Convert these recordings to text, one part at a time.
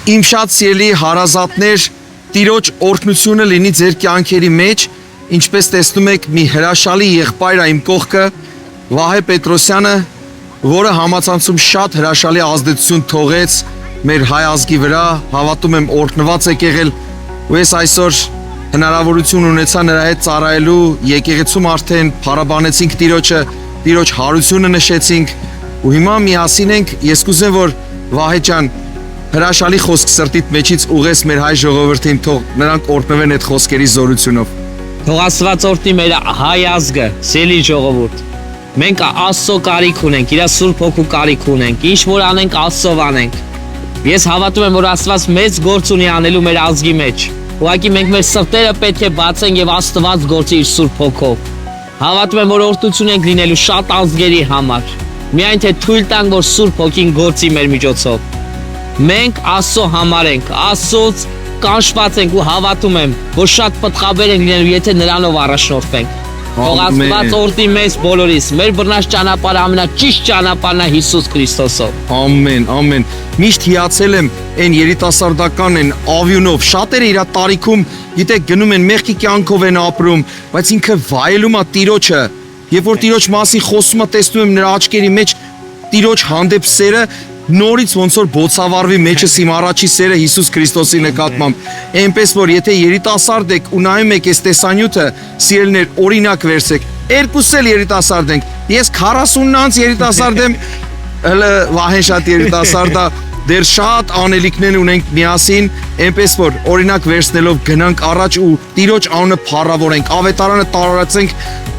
Իմ շատ սիրելի հարազատներ, Տիրոջ օրհնությունը լինի ձեր կյանքերի մեջ, ինչպես տեսնում եք մի հրաշալի եղբայր է իմ կողքը, Վահե Պետրոսյանը, որը համացանցում շատ հրաշալի ազդեցություն թողեց մեր հայ ազգի վրա, հավատում եմ օրհնված եք եղել, ու ես այսօր հնարավորություն ունեցա նրա հետ ծառայելու, եկեղեցում արդեն փառաբանեցինք Տիրոջը, Տիրոջ հարությունը նշեցինք, ու հիմա միասին ենք, ես կուզեմ, որ Վահե ջան, հրաշալի խոսք սրտիդ մեջից ուղես մեր հայ ժողովրդին, թող նրանք օրհնվեն այդ խոսքերի զորությունով։ Թող Աստված օրհնի մեր հայ ազգը, սիրելի ժողովուրդ։ Մենք Աստծո կարիք ունենք, իր Սուրբ Հոգու կարիք ունենք, ինչ որ անենք Աստծով անենք։ Ես հավատում եմ, որ Աստված մեծ գործ ունի անելու մեր ազգի մեջ։ Ուղղակի մենք մեր սրտերը պետք է բացենք եւ Աստված գործի իր Սուրբ Հոգով։ Հավատում եմ, որ օրհնություն ենք լինելու շատ ազգերի համար։ Միայն թե թույլ տանք, որ Սուրբ Հոգին գործի մեր միջոցով։ Մենք Աստծո համար ենք, Աստծոց կանչված ենք ու հավատում եմ, որ շատ պտղաբեր ենք լինելու, եթե նրանով առաջնորդվենք։ Թող Աստված օրհնի մեզ բոլորիս, մեր բռնած ճանապարհը ամենաճիշտ ճանապարհն է Հիսուս Քրիստոսով։ Ամեն, ամեն։ Միշտ հիացել եմ այն երիտասարդական են ավյունով, շատերը իր տարիքում, գիտեք, գնում են մեղքի կյանքով են ապրում, բայց ինքը վայելում է Տիրոջը, երբ որ Տիրոջ մասին խոսում է, տեսնում եմ նրա աչքերի մեջ Տիրոջ հանդեպ սերը նորից ոնց որ բոցավառվի մեջս իմ առաջի սերը Հիսուս Քրիստոսի նկատմամբ, այնպես որ եթե երիտասարդ եք ու նայում եք այս տեսանյութը, սիրելիներ, օրինակ վերցեք, երկուս էլ երիտասարդ ենք, ես 40-նանց երիտասարդ եմ, հələ Վահեն շատ երիտասարդ է, դեռ շատ անելիքներ ունենք միասին, այնպես որ օրինակ վերցնելով գնանք առաջ ու Տիրոջ անունը փառավորենք, ավետարանը տարածենք,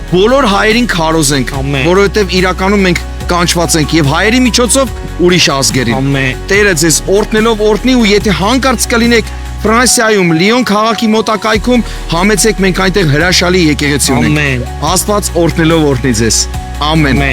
բոլոր հայերին քարոզենք, որովհետև իրականում մենք կանչված ենք եւ հայերի միջոցով ուրիշ ազգերին։ Տերը ձեզ օրհնելով օրհնի ու եթե հանկարծ կլինեք Ֆրանսիայում, Լիոն քաղաքի մոտակայքում, համեցեք մենք այնտեղ հրաշալի եկեղեցի ունենք։ Աստված օրհնելով օրհնի ձեզ։ Ամեն։